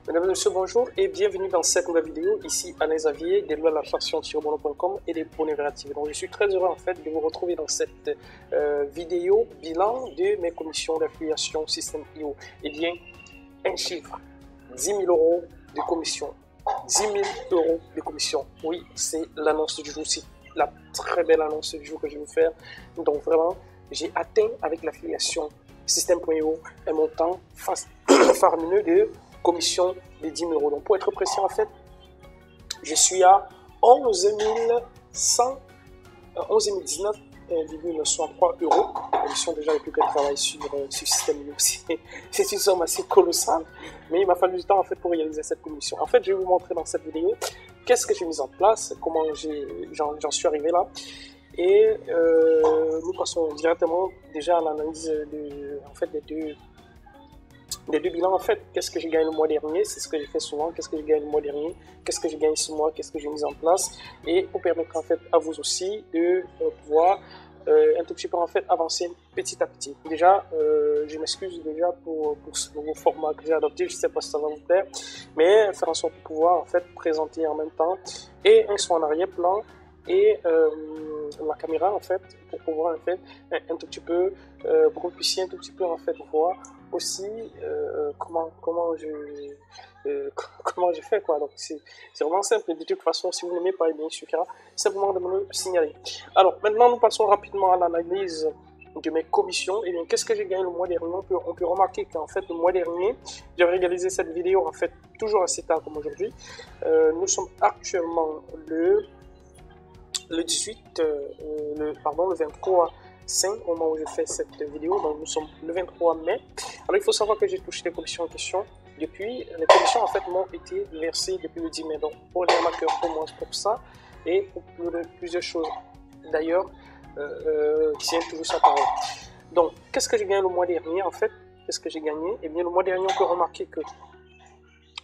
Mesdames et messieurs, bonjour et bienvenue dans cette nouvelle vidéo. Ici Alain Xavier de l'attraction-bono.com et des Bonheur TV. Donc je suis très heureux en fait de vous retrouver dans cette vidéo bilan de mes commissions d'affiliation Système IO. Eh bien, un chiffre, 10 000 € de commission. 10 000 € de commission. Oui, c'est l'annonce du jour, c'est la très belle annonce du jour que je vais vous faire. Donc vraiment, j'ai atteint avec l'affiliation Système.io un montant faramineux de commission de 10 000 €. Donc pour être précis, en fait, je suis à 11 019,63 €. Commission déjà depuis que je travaille sur Système IO. C'est une somme assez colossale, mais il m'a fallu du temps en fait pour réaliser cette commission. En fait, je vais vous montrer dans cette vidéo qu'est-ce que j'ai mis en place, comment j'en suis arrivé là. Et nous passons directement déjà à l'analyse des deux bilans. En fait, qu'est-ce que j'ai gagné le mois dernier, c'est ce que j'ai fait souvent, qu'est-ce que j'ai gagné le mois dernier, qu'est-ce que j'ai gagné ce mois, qu'est-ce que j'ai mis en place, et pour permettre en fait à vous aussi de pouvoir un tout petit peu en fait avancer petit à petit. Déjà, je m'excuse déjà pour ce nouveau format que j'ai adopté, je sais pas si ça va vous plaire, mais faire en sorte de pouvoir en fait présenter en même temps et un son en arrière-plan et la caméra en fait pour pouvoir en fait un tout petit peu pour que vous puissiez un tout petit peu en fait voir aussi comment je fais quoi. Donc c'est vraiment simple. De toute façon, si vous n'aimez pas, eh bien, il suffira simplement de me le signaler. Alors maintenant, nous passons rapidement à l'analyse de mes commissions. Et bien, qu'est-ce que j'ai gagné le mois dernier? On peut remarquer qu'en fait le mois dernier, j'avais réalisé cette vidéo en fait toujours assez tard comme aujourd'hui. Nous sommes actuellement le 23/5 au moment où je fais cette vidéo, donc nous sommes le 23 mai. Alors il faut savoir que j'ai touché les commissions en question depuis, les commissions en fait m'ont été versées depuis le 10 mai, donc pour les marqueurs au moins pour ça et pour plusieurs choses d'ailleurs qui tiennent toujours sa parole. Donc qu'est-ce que j'ai gagné le mois dernier en fait? Qu'est-ce que j'ai gagné? Et bien le mois dernier on peut remarquer que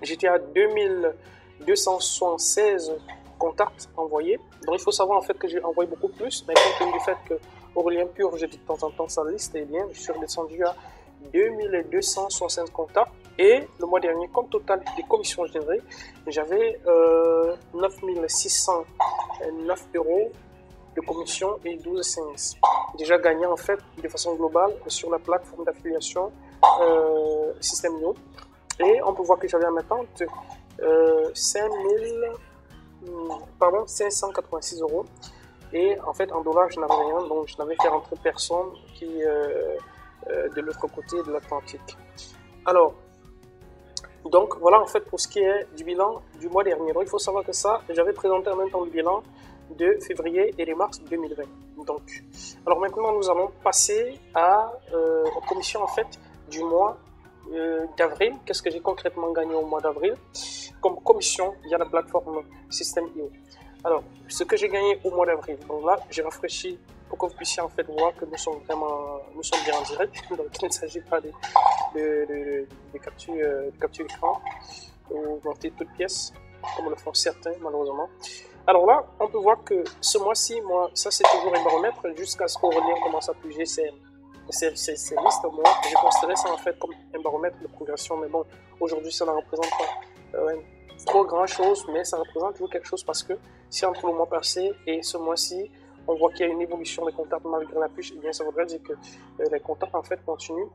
j'étais à 2276 contacts envoyés. Donc il faut savoir en fait que j'ai envoyé beaucoup plus, mais compte tenu du fait que Aurélien purge de temps en temps sa liste, et bien je suis redescendu à 2265 contacts. Et le mois dernier, comme total des commissions générées, j'avais 9609 € de commission et 12 SMS. Déjà gagné en fait de façon globale sur la plateforme d'affiliation Système IO. Et on peut voir que j'avais en attente 586 €. Et en fait en dollars je n'avais rien, donc je n'avais fait rentrer personne qui de l'autre côté de l'Atlantique. Alors donc voilà en fait pour ce qui est du bilan du mois dernier. Donc il faut savoir que ça, j'avais présenté en même temps le bilan de février et de mars 2020. Donc alors maintenant nous allons passer à aux commissions en fait du mois d'avril. Qu'est-ce que j'ai concrètement gagné au mois d'avril comme commission via la plateforme Système IO? Alors, ce que j'ai gagné au mois d'avril, donc là, j'ai rafraîchi pour que vous puissiez en fait voir que nous sommes bien en direct, donc il ne s'agit pas de capture d'écran ou monter toute pièce, comme le font certains malheureusement. Alors là, on peut voir que ce mois-ci, ça c'est toujours un baromètre jusqu'à ce qu'Aurélien commence à piger ces listes. Moi, je considérais ça en fait comme un baromètre de progression, mais bon, aujourd'hui ça ne représente pas trop grand chose, mais ça représente toujours quelque chose parce que si entre le mois passé et ce mois-ci, on voit qu'il y a une évolution des contacts malgré la puce, et bien ça voudrait dire que les contacts en fait continuent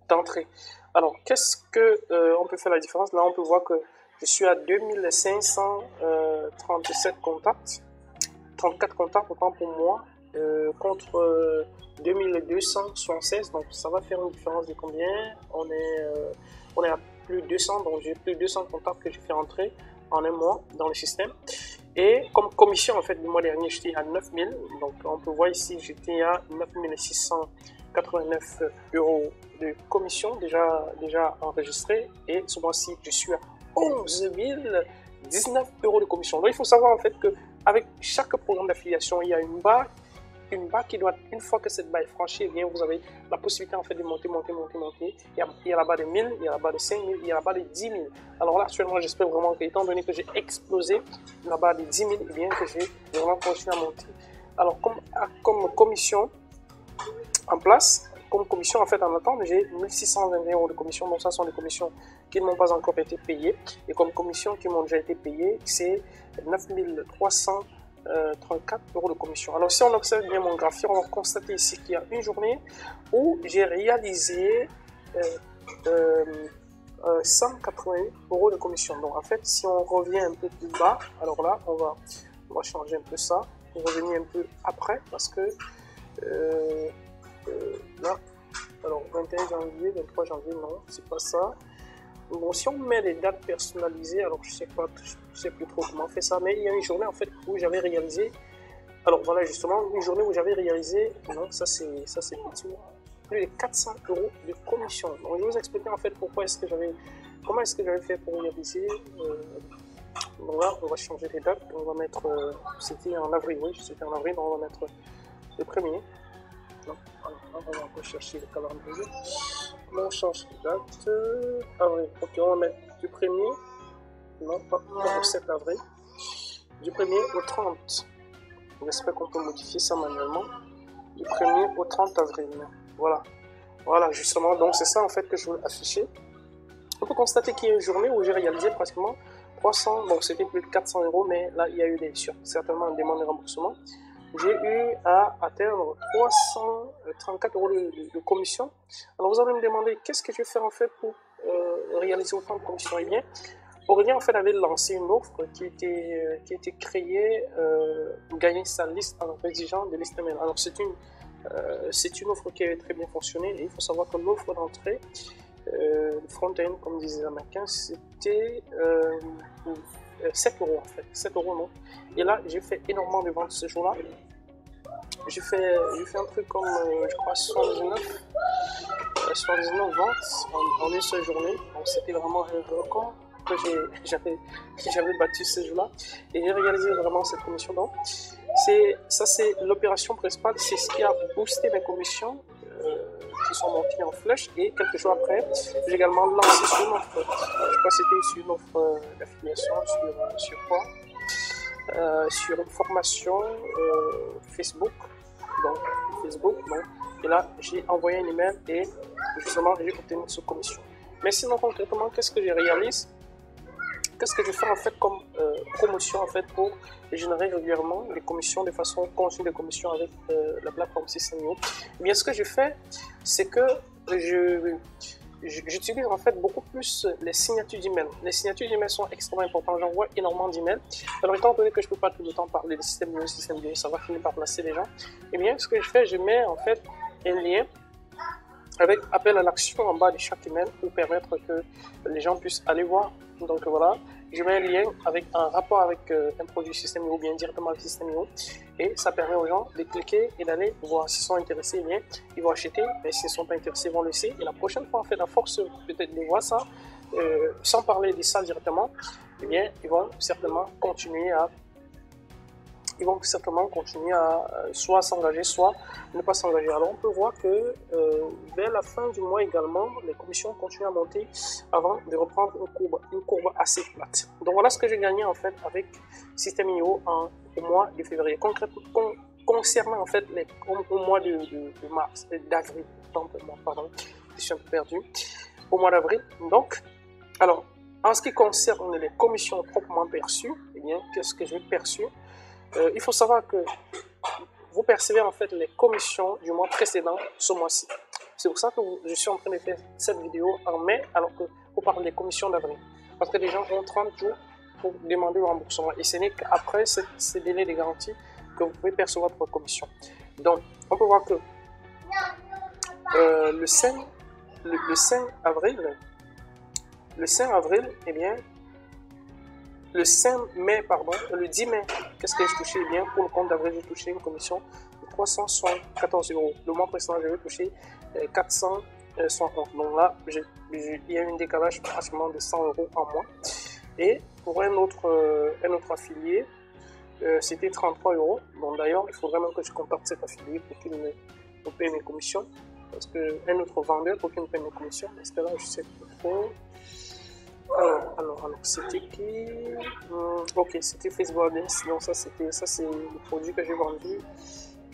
d'entrer. Alors, qu'est-ce que on peut faire la différence? Là, on peut voir que je suis à 2537 contacts, 34 contacts autant pour moi, contre 2276, donc ça va faire une différence de combien? On est à plus de 200, donc j'ai plus de 200 contacts que j'ai fait rentrer en un mois dans le système. Et comme commission en fait du mois dernier, j'étais à 9000, donc on peut voir ici j'étais à 9689 € de commission déjà enregistré, et ce mois-ci je suis à 11 019 € de commission. Donc il faut savoir en fait que avec chaque programme d'affiliation, il y a une barre qui doit, une fois que cette barre est franchie, eh bien, vous avez la possibilité en fait de monter. Il y a la barre de 1000, il y a la barre de 5000, il y a la barre de 10 000. Alors là, actuellement, j'espère vraiment que, étant donné que j'ai explosé la barre de 10 000, eh bien, que j'ai vraiment continué à monter. Alors, comme commission en place, comme commission, en fait, en attente, j'ai 1621 € de commission. Donc, ça sont des commissions qui ne m'ont pas encore été payées. Et comme commission qui m'ont déjà été payées, c'est 9334 € de commission. Alors, si on observe bien mon graphique, on va constater ici qu'il y a une journée où j'ai réalisé 180 € de commission. Donc, en fait, si on revient un peu plus bas, alors là, on va changer un peu ça. On va revenir un peu après parce que là, alors 21 janvier, 23 janvier, non, c'est pas ça. Bon, si on met les dates personnalisées, alors je sais plus trop comment on fait ça, mais il y a une journée en fait où j'avais réalisé, alors voilà justement, une journée où j'avais réalisé, non, ça c'est petit, plus de 400 € de commission. Donc je vais vous expliquer en fait comment est-ce que j'avais fait pour réaliser. Donc là, on va changer les dates, on va mettre, c'était en avril, oui, c'était en avril, on va mettre le premier. Donc, on va rechercher le calendrier. On change les dates. Avril. Ok, on va mettre du 1er. Non, pas au 7 avril. Du 1er au 30. J'espère qu'on peut modifier ça manuellement. Du 1er au 30 avril. Voilà. Voilà, justement. Donc, c'est ça en fait que je veux afficher. On peut constater qu'il y a une journée où j'ai réalisé pratiquement 300. Bon, c'était plus de 400 €, mais là, il y a eu certainement une demande de remboursement. J'ai eu à atteindre 334 € de commission. Alors vous allez me demander qu'est-ce que je vais faire en fait pour réaliser autant de commissions. Eh bien, Aurélien en fait avait lancé une offre qui était créée pour gagner sa liste en rédigeant des listes email. Alors c'est une offre qui avait très bien fonctionné et il faut savoir que l'offre d'entrée, le front-end comme disaient les Américains, c'était 7 € en fait, 7 € non. Et là, j'ai fait énormément de ventes ce jour-là. J'ai fait un truc comme, je crois, 79 ventes en une seule journée. Donc, c'était vraiment un record que j'avais battu ce jour-là. Et j'ai réalisé vraiment cette commission. Donc, ça, c'est l'opération principale. C'est ce qui a boosté mes commissions qui sont montées en flèche. Et quelques jours après, j'ai également lancé sur une offre. Je crois que c'était sur une offre d'affiliation sur quoi sur une formation Facebook. Donc, et là, j'ai envoyé un email et justement, j'ai obtenu cette commission. Mais sinon, concrètement, qu'est-ce que je réalise? Qu'est-ce que je fais en fait comme promotion en fait pour générer régulièrement des commissions de façon continue, des commissions avec la plateforme System.io? Eh bien, ce que je fais, c'est que j'utilise en fait beaucoup plus les signatures d'email. Les signatures d'email sont extrêmement importantes. J'envoie énormément d'emails. Alors, étant donné que je ne peux pas tout le temps parler de système, ça va finir par lasser les gens. Eh bien, ce que je fais, je mets en fait un lien avec appel à l'action en bas de chaque email pour permettre que les gens puissent aller voir. Donc voilà, je mets un lien avec un rapport avec un produit System.io ou bien directement avec System.io et ça permet aux gens de cliquer et d'aller voir s'ils sont intéressés, bien ils vont acheter, mais s'ils ne sont pas intéressés, ils vont laisser. Et la prochaine fois, en fait, à force peut-être de voir ça, sans parler de ça directement, eh bien, ils vont certainement continuer à soit s'engager, soit ne pas s'engager. Alors on peut voir que vers la fin du mois également, les commissions continuent à monter avant de reprendre une courbe assez plate. Donc voilà ce que j'ai gagné en fait avec System.io au mois de février. Concrètement, concernant en fait au mois d'avril, pardon, je suis un peu perdu, au mois d'avril. Donc, alors, en ce qui concerne les commissions proprement perçues, eh bien, qu'est-ce que j'ai perçu? Il faut savoir que vous percevez en fait les commissions du mois précédent ce mois-ci. C'est pour ça que je suis en train de faire cette vidéo en mai alors que vous parlez des commissions d'avril. Parce que les gens ont 30 jours pour demander le remboursement et ce n'est qu'après ces délais de garantie que vous pouvez percevoir votre commission. Donc, on peut voir que le 5 avril, eh bien, le 5 mai, pardon, le 10 mai, qu'est-ce que j'ai touché? Eh bien, pour le compte d'avril, j'ai touché une commission de 374 €. Le mois précédent, j'avais touché 471. Donc là, il y a eu un décalage pratiquement de 100 € en mois. Et pour un autre affilié, c'était 33 €. Donc d'ailleurs, il faut vraiment que je contacte cet affilié pour qu'il me paye mes commissions. Parce qu'un autre vendeur pour qu'il me paye mes commissions. Parce que là, je sais pas trop. Alors, c'était qui? Ok, c'était Facebook Ads. Donc ça c'est le produit que j'ai vendu.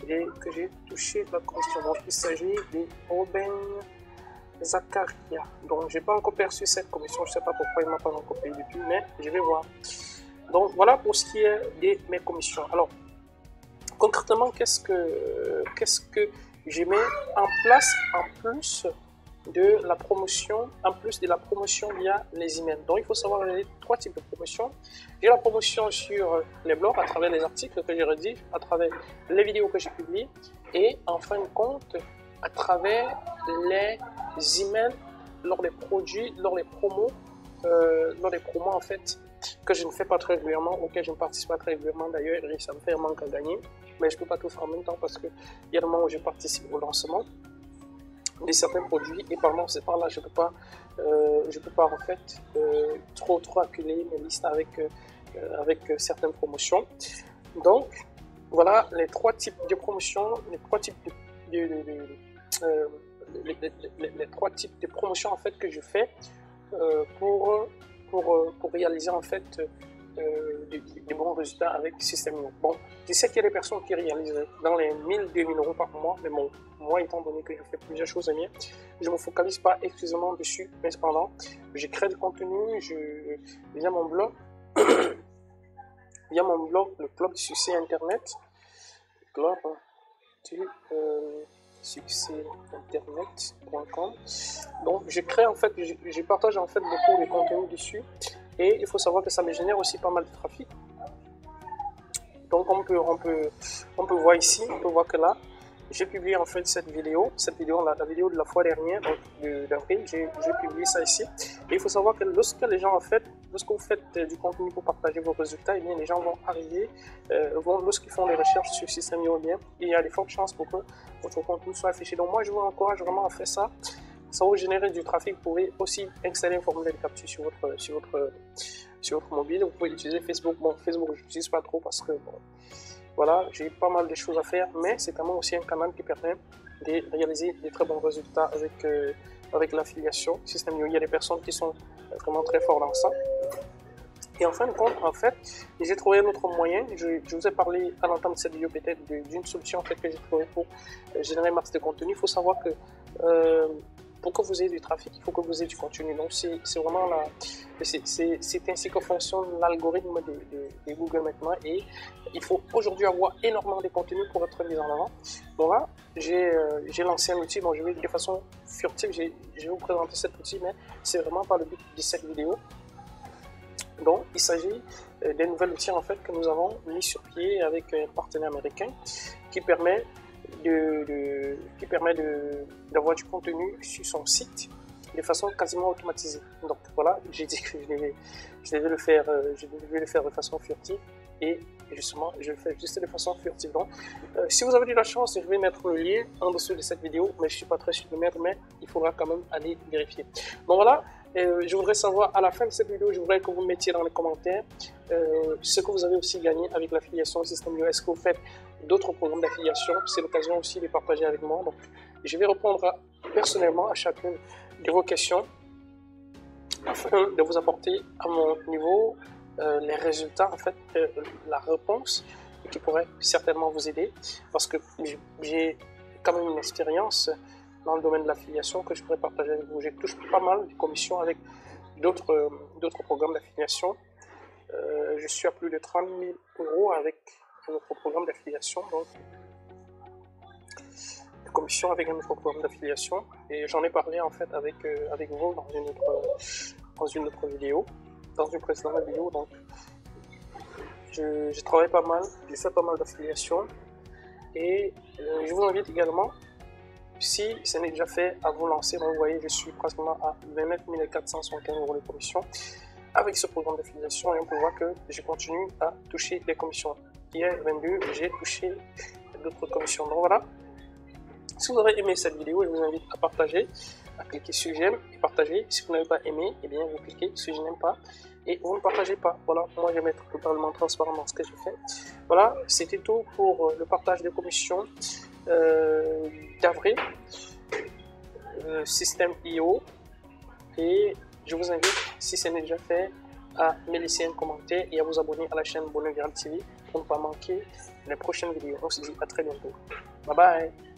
et que j'ai touché la commission. Donc, il s'agit de Robin Zakaria. Donc, j'ai pas encore perçu cette commission. Je sais pas pourquoi il m'a pas encore payé depuis, mais je vais voir. Donc, voilà pour ce qui est de mes commissions. Alors, concrètement, qu'est-ce que je mets en place en plus de la promotion, via les emails. Donc, il faut savoir qu'il y a 3 types de promotions. J'ai la promotion sur les blogs à travers les articles que je rédige, à travers les vidéos que j'ai publiées et en fin de compte à travers les emails lors des produits, lors des promos en fait que je ne fais pas très régulièrement, auxquels je ne participe pas très régulièrement d'ailleurs, et ça me fait un manque à gagner, mais je ne peux pas tout faire en même temps parce qu'il y a le moment où je participe au lancement de certains produits et par là je peux pas en fait trop acculer mes listes avec certaines promotions. Donc voilà les 3 types de promotions, les 3 types de promotions en fait que je fais pour réaliser en fait des bons résultats avec System.io. Bon, je sais qu'il y a des personnes qui réalisent dans les 1000-2000 euros par mois, mais bon, moi étant donné que je fais plusieurs choses à mieux, je ne me focalise pas exclusivement dessus, mais cependant, je crée du contenu via mon blog, le club du succès internet, club du succèsinternet.com. Donc je crée en fait, je partage en fait beaucoup de contenus dessus et il faut savoir que ça me génère aussi pas mal de trafic. Donc on peut voir ici, on peut voir que là j'ai publié en fait cette vidéo, la vidéo de la fois dernière, donc d'avril, j'ai publié ça ici. Et il faut savoir que lorsque vous faites du contenu pour partager vos résultats, et bien les gens vont arriver, lorsqu'ils font des recherches sur System.io, il y a de fortes chances pour que votre contenu soit affiché. Donc moi je vous encourage vraiment à faire ça. Ça va vous générer du trafic. Vous pouvez aussi installer un formulaire de capture sur votre mobile. Vous pouvez utiliser Facebook. Bon, Facebook je n'utilise pas trop parce que bon, voilà, j'ai pas mal de choses à faire, mais c'est quand même aussi un canal qui permet de réaliser des très bons résultats avec l'affiliation System.io. Il y a des personnes qui sont vraiment très fortes dans ça. Et en fin de compte, en fait, j'ai trouvé un autre moyen. Je vous ai parlé à l'entame de cette vidéo peut-être d'une solution en fait, que j'ai trouvée pour générer masse de contenu. Il faut savoir que pour que vous ayez du trafic, il faut que vous ayez du contenu. Donc, c'est vraiment c'est ainsi que fonctionne l'algorithme de Google maintenant. Et il faut aujourd'hui avoir énormément de contenu pour être mis en avant. Donc là, j'ai lancé un outil. Bon, je vais de façon furtive, je vais vous présenter cet outil, mais c'est vraiment pas le but de cette vidéo. Donc, il s'agit d'un nouvel outil en fait que nous avons mis sur pied avec un partenaire américain qui permet d'avoir du contenu sur son site de façon quasiment automatisée. Donc voilà, j'ai dit que je devais le faire de façon furtive et justement je le fais juste de façon furtive. Donc si vous avez de la chance, je vais mettre le lien en dessous de cette vidéo, mais je ne suis pas très sûr de le mettre, mais il faudra quand même aller vérifier. Donc voilà, je voudrais savoir à la fin de cette vidéo, je voudrais que vous mettiez dans les commentaires ce que vous avez aussi gagné avec l'affiliation System.io. Est-ce que vous faites d'autres programmes d'affiliation? C'est l'occasion aussi de partager avec moi. Donc, je vais répondre personnellement à chacune de vos questions afin de vous apporter à mon niveau les résultats, en fait, la réponse qui pourrait certainement vous aider parce que j'ai quand même une expérience dans le domaine de l'affiliation que je pourrais partager avec vous. Je touche pas mal de commissions avec d'autres programmes d'affiliation. Je suis à plus de 30 000 € avec notre programme d'affiliation, donc de commission avec un autre programme d'affiliation, et j'en ai parlé en fait avec vous dans une autre vidéo, dans une précédente vidéo. Donc je travaille pas mal, je fais pas mal d'affiliation et je vous invite également, si ce n'est déjà fait, à vous lancer. Donc vous voyez, je suis pratiquement à 29 475 € de commission avec ce programme d'affiliation et on peut voir que je continue à toucher des commissions. Hier 22, j'ai touché d'autres commissions. Donc voilà, si vous avez aimé cette vidéo, je vous invite à partager, à cliquer sur j'aime et partager. Si vous n'avez pas aimé, eh bien vous cliquez sur je n'aime pas et vous ne partagez pas. Voilà, moi je vais être totalement transparent dans ce que je fais. Voilà, c'était tout pour le partage des commissions d'avril, System.io, et je vous invite, si ce n'est déjà fait, à me laisser un commentaire et à vous abonner à la chaîne Bonheur Viral TV pour ne pas manquer les prochaines vidéos. On se dit à très bientôt. Bye bye.